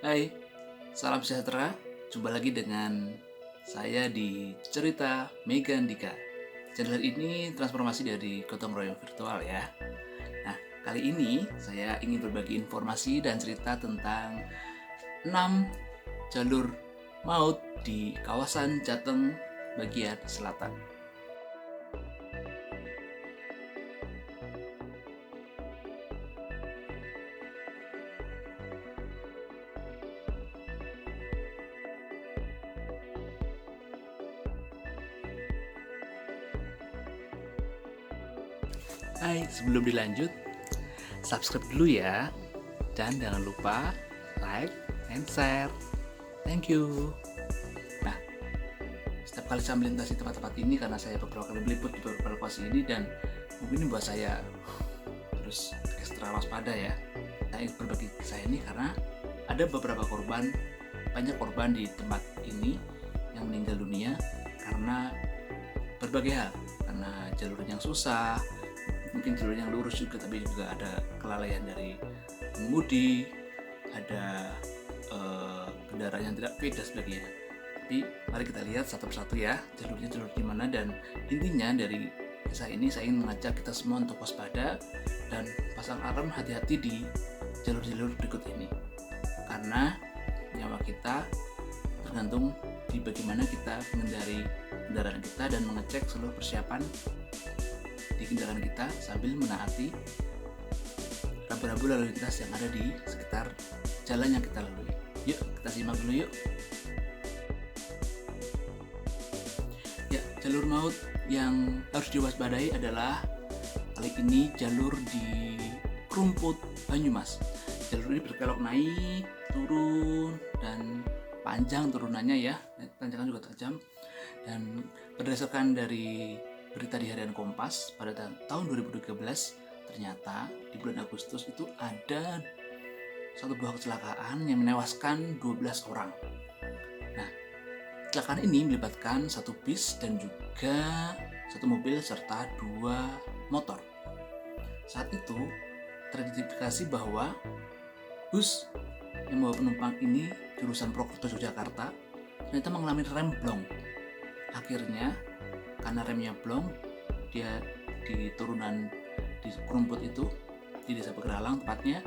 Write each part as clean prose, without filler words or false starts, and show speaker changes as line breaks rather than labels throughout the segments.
Hai, salam sejahtera. Jumpa lagi dengan saya di Cerita Mega Andika. Channel ini transformasi dari gotong royong virtual ya. Nah, kali ini saya ingin berbagi informasi dan cerita tentang 6 jalur maut di kawasan Jateng bagian selatan. Hai, sebelum dilanjut, subscribe dulu ya. Dan jangan lupa like and share. Thank you. Nah, setiap kali saya melintasi tempat-tempat ini, karena saya beberapa kali meliput di beberapa lokasi ini, dan mungkin buat saya terus ekstra waspada ya. Saya ingin berbagi kisah ini karena ada beberapa korban, banyak korban di tempat ini yang meninggal dunia karena berbagai hal, karena jalur yang susah, mungkin jalur yang lurus juga, tapi juga ada kelalaian dari pengemudi, ada kendaraan yang tidak fit dan sebagainya. Tapi mari kita lihat satu persatu ya, jalurnya jalur di mana, dan intinya dari kisah ini saya ingin mengajak kita semua untuk waspada dan pasang alarm hati-hati di jalur-jalur berikut ini, karena nyawa kita tergantung di bagaimana kita mengendari kendaraan kita dan mengecek seluruh persiapan di kendaraan kita sambil menaati rambu-rambu lalu lintas yang ada di sekitar jalan yang kita lalui. Yuk kita simak dulu yuk. Ya, jalur maut yang harus diwaspadai adalah kali ini jalur di Krumput Banyumas. Jalur ini berkelok naik, turun, dan panjang turunannya ya, tanjakan juga tajam. Dan berdasarkan dari berita di harian Kompas pada tahun 2013, ternyata di bulan Agustus itu ada satu buah kecelakaan yang menewaskan 12 orang. Nah, kecelakaan ini melibatkan satu bis dan juga satu mobil serta 2 motor. Saat itu teridentifikasi bahwa bus yang membawa penumpang ini jurusan Purwokerto Yogyakarta ternyata mengalami rem blong. Akhirnya karena remnya blong, dia di turunan di Krumput itu, di desa Pegeralang tepatnya,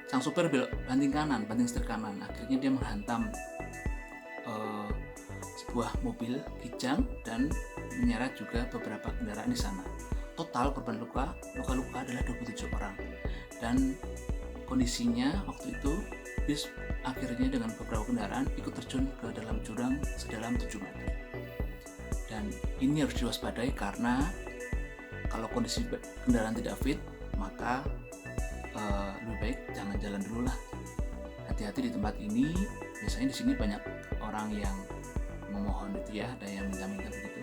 sang sopir belok banting kanan, banting setir kanan. Akhirnya dia menghantam sebuah mobil Kijang dan menyeret juga beberapa kendaraan di sana. Total korban luka adalah 27 orang. Dan kondisinya waktu itu bis akhirnya dengan beberapa kendaraan ikut terjun ke dalam jurang sedalam 7 meter. Dan ini harus diwaspadai karena kalau kondisi kendaraan tidak fit, maka lebih baik jangan jalan dulu lah. Hati-hati di tempat ini. Biasanya di sini banyak orang yang memohon itu ya, ada yang minta-minta begitu.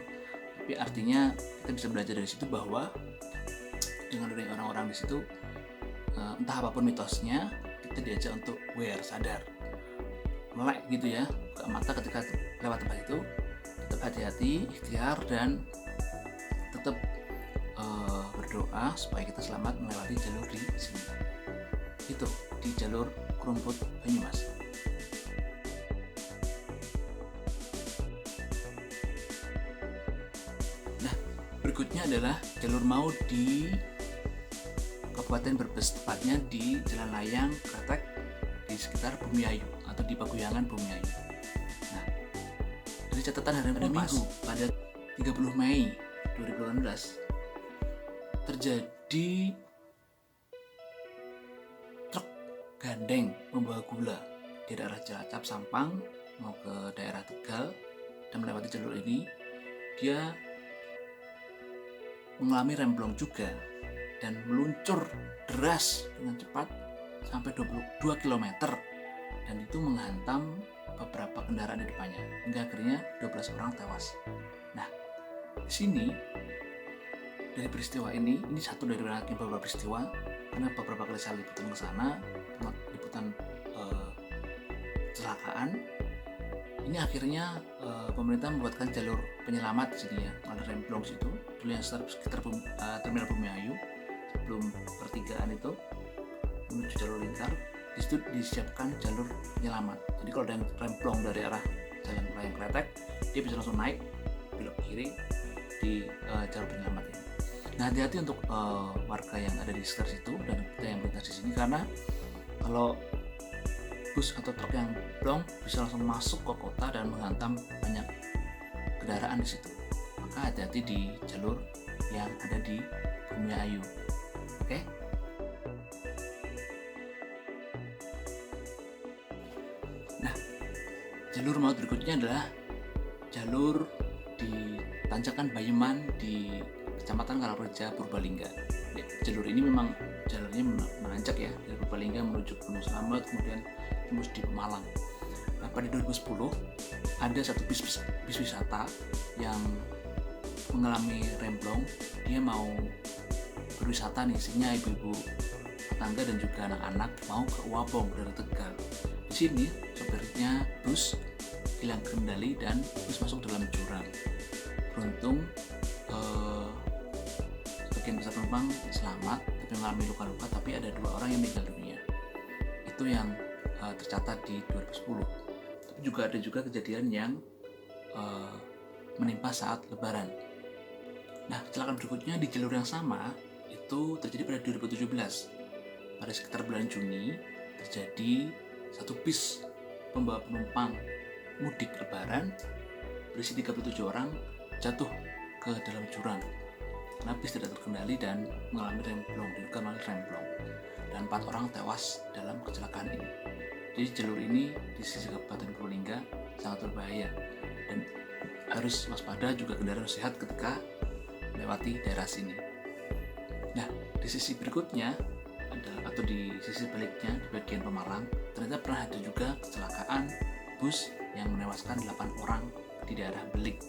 Tapi artinya kita bisa belajar dari situ bahwa dengan dari orang-orang di situ, entah apapun mitosnya, kita diajak untuk aware, sadar, melek gitu ya, buka mata ketika lewat tempat itu. Tetap hati-hati, ikhtiar, dan tetap berdoa supaya kita selamat melewati jalur di sini. Itu di jalur Krumput Banyumas. Nah, berikutnya adalah jalur maut di Kabupaten Brebes, tepatnya di Jalan Layang Kretek di sekitar Bumiayu atau di Paguyangan Bumiayu. Nah, dari catatan harian pada Minggu pada 30 Mei 2018 terjadi truk gandeng membawa gula di daerah Cilacap Sampang mau ke daerah Tegal dan melewati jalur ini. Dia mengalami rem blong juga dan meluncur deras dengan cepat sampai 22 km, dan itu menghantam beberapa kendaraan di depannya hingga akhirnya 12 orang tewas. Nah, di sini dari peristiwa ini satu dari beberapa peristiwa, karena beberapa kali saya liputan ke sana, liputan kecelakaan. Ini akhirnya pemerintah membuatkan jalur penyelamat di sini ya, ada rem blong situ dulu yang sekitar terminal Bumiayu sebelum pertigaan itu menuju jalur lingkar. di situ disiapkan jalur penyelamat. Jadi kalau ada yang remblong dari arah jalan layang Kletek, dia bisa langsung naik belok kiri di jalur penyelamat ini. Nah, hati-hati untuk warga yang ada di sekitar situ dan kita yang melintas di sini, karena kalau bus atau truk yang blong bisa langsung masuk ke kota dan menghantam banyak kendaraan di situ. Maka hati-hati di jalur yang ada di Bumi Ayu. Oke? Nah, jalur maut berikutnya adalah jalur di Tanjakan Bayeman di Kecamatan Karangreja, Purbalingga. Ya, jalur ini memang jalurnya menanjak ya, dari Purbalingga menuju Gunung Slamet, kemudian tembus di Pemalang. Nah, pada 2010 ada satu bis wisata yang mengalami remblong. Dia mau berwisata nih, isinya ibu-ibu tetangga dan juga anak-anak mau ke Uwabong dari Tegal. Di sini sopirnya bus hilang kendali dan bus masuk dalam jurang. Beruntung sebagian besar penumpang selamat tapi mengalami luka-luka, tapi ada 2 orang yang meninggal dunia. Itu yang tercatat di 2010. Tapi juga ada kejadian yang menimpa saat Lebaran. Nah, kecelakaan berikutnya di jalur yang sama itu terjadi pada 2017. Pada sekitar bulan Juni terjadi satu bis pembawa penumpang mudik Lebaran berisi 37 orang jatuh ke dalam jurang karena bis tidak terkendali dan mengalami remblong, dan 4 orang tewas dalam kecelakaan ini. Jadi jalur ini di sisi Kabupaten Purbalingga sangat berbahaya dan harus waspada juga kendaraan sehat ketika melewati daerah sini. Nah, di sisi berikutnya atau di sisi baliknya di bagian Pemalang, ternyata pernah ada juga kecelakaan bus yang menewaskan 8 orang di daerah Belik.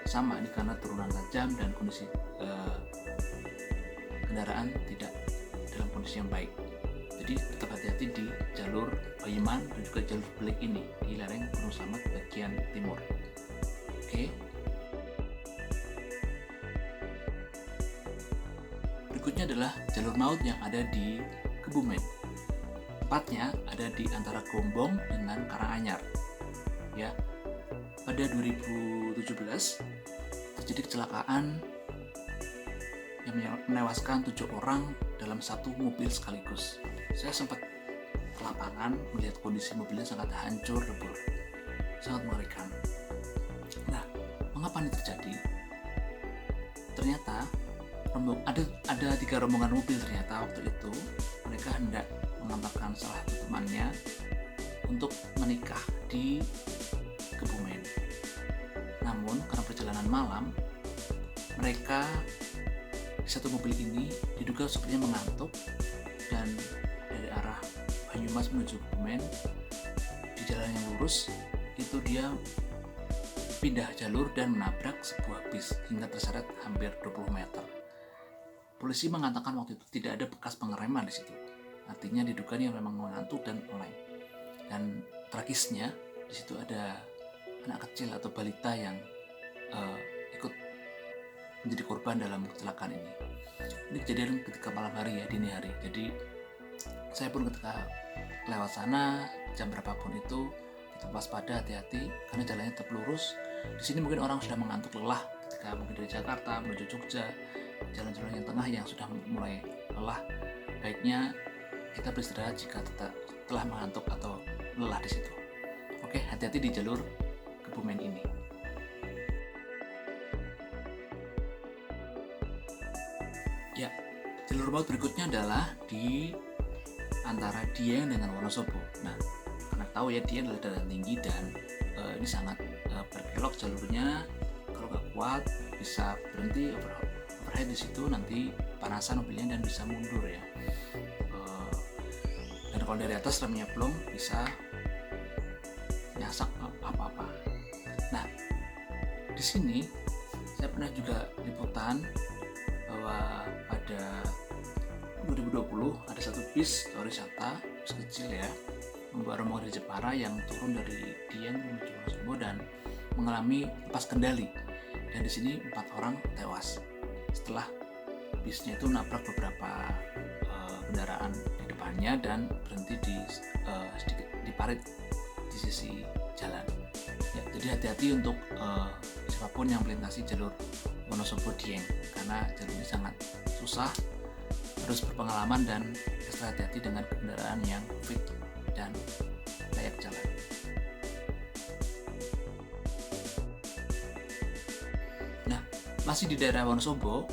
Sama ini karena turunan tajam dan kondisi kendaraan tidak dalam kondisi yang baik. Jadi tetap hati-hati di jalur Bayeman dan juga jalur Belik ini di lereng Gunung Slamet bagian timur. Oke. Berikutnya adalah jalur maut yang ada di Kebumen. Tempatnya ada di antara Gombong dengan Karanganyar. Ya. Pada 2017 terjadi kecelakaan yang menewaskan 7 orang dalam satu mobil sekaligus. Saya sempat ke lapangan melihat kondisi mobilnya sangat hancur lebur, sangat mengerikan. Nah, mengapa ini terjadi? Ternyata ada 3 rombongan mobil ternyata waktu itu mereka hendak mengantarkan salah satu temannya untuk menikah di Kebumen. Namun karena perjalanan malam, mereka di satu mobil ini diduga supirnya mengantuk dan dari arah Banyumas menuju Kebumen di jalan yang lurus itu dia pindah jalur dan menabrak sebuah bis hingga terseret hampir 20 meter. Polisi mengatakan waktu itu tidak ada bekas pengereman di situ. Artinya diduga dia memang mengantuk dan oleng. Dan tragisnya di situ ada anak kecil atau balita yang ikut menjadi korban dalam kecelakaan ini. Ini kejadian ketika malam hari ya, dini hari. Jadi saya pun ketika lewat sana jam berapapun itu tetap waspada, hati-hati karena jalannya tetap lurus. Di sini mungkin orang sudah mengantuk lelah ketika mungkin dari Jakarta menuju Jogja, jalan-jalan yang tengah yang sudah mulai lelah. Baiknya kita beristirahat jika telah mengantuk atau lelah di situ. Oke, hati-hati di jalur Kebumen ini. Ya, jalur maut berikutnya adalah di antara Dieng dengan Wonosobo. Nah, karena tahu ya Dieng adalah dataran tinggi dan ini sangat berkelok jalurnya. Kalau nggak kuat bisa berhenti overhead di situ, nanti panasan mobilnya dan bisa mundur ya. Dan kalau dari atas remnya belum bisa nyasak apa-apa. Nah, di sini saya pernah juga liputan bahwa pada 2020 ada satu bis wisata, bis kecil ya, membawa rombongan dari Jepara yang turun dari Dieng menuju Wonosobo dan mengalami lepas kendali. Dan di sini 4 orang tewas setelah bisnya itu nabrak beberapa kendaraan di depan depannya dan berhenti sedikit di parit di sisi jalan. Ya, jadi hati-hati untuk siapapun yang melintasi jalur Wonosobo Dieng, karena jalur ini sangat susah, harus berpengalaman dan ekstra hati-hati dengan kendaraan yang fit dan layak jalan. Nah, masih di daerah Wonosobo,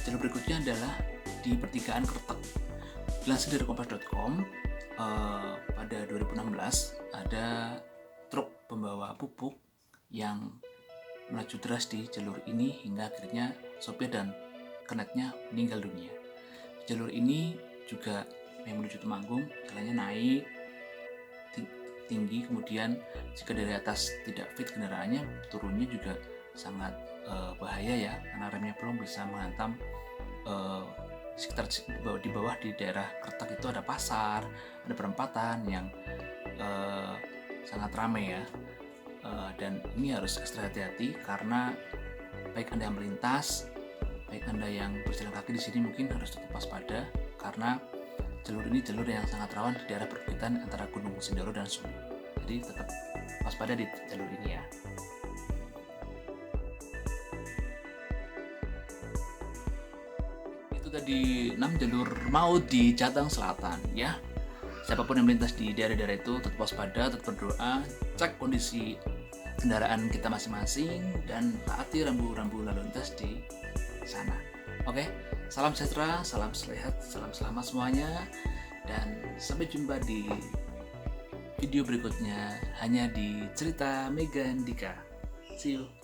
jalur berikutnya adalah di pertigaan Kertek. Dilansir dari kompas.com, pada 2016 ada truk pembawa pupuk yang melaju deras di jalur ini hingga akhirnya sopir dan kernetnya meninggal dunia. Jalur ini juga yang menuju Temanggung, jalannya naik tinggi, kemudian jika dari atas tidak fit kendaraannya, turunnya juga sangat bahaya ya, karena remnya belum bisa menghantam sekitar di bawah di daerah Kertek itu ada pasar, ada perempatan yang sangat ramai ya, dan ini harus ekstra hati-hati karena baik Anda yang melintas, baik Anda yang berjalan kaki di sini mungkin harus tetap waspada karena jalur ini jalur yang sangat rawan di daerah perbukitan antara Gunung Sindoro dan Sumeneb. Jadi tetap waspada di jalur ini ya. Tadi 6 jalur maut di Jateng Selatan ya. Siapapun yang melintas di daerah-daerah itu tetap waspada, tetap berdoa, cek kondisi kendaraan kita masing-masing dan taati rambu-rambu lalu lintas di sana. Oke, salam sejahtera, salam sehat, salam selamat semuanya, dan sampai jumpa di video berikutnya hanya di Cerita Mega Andika. See you.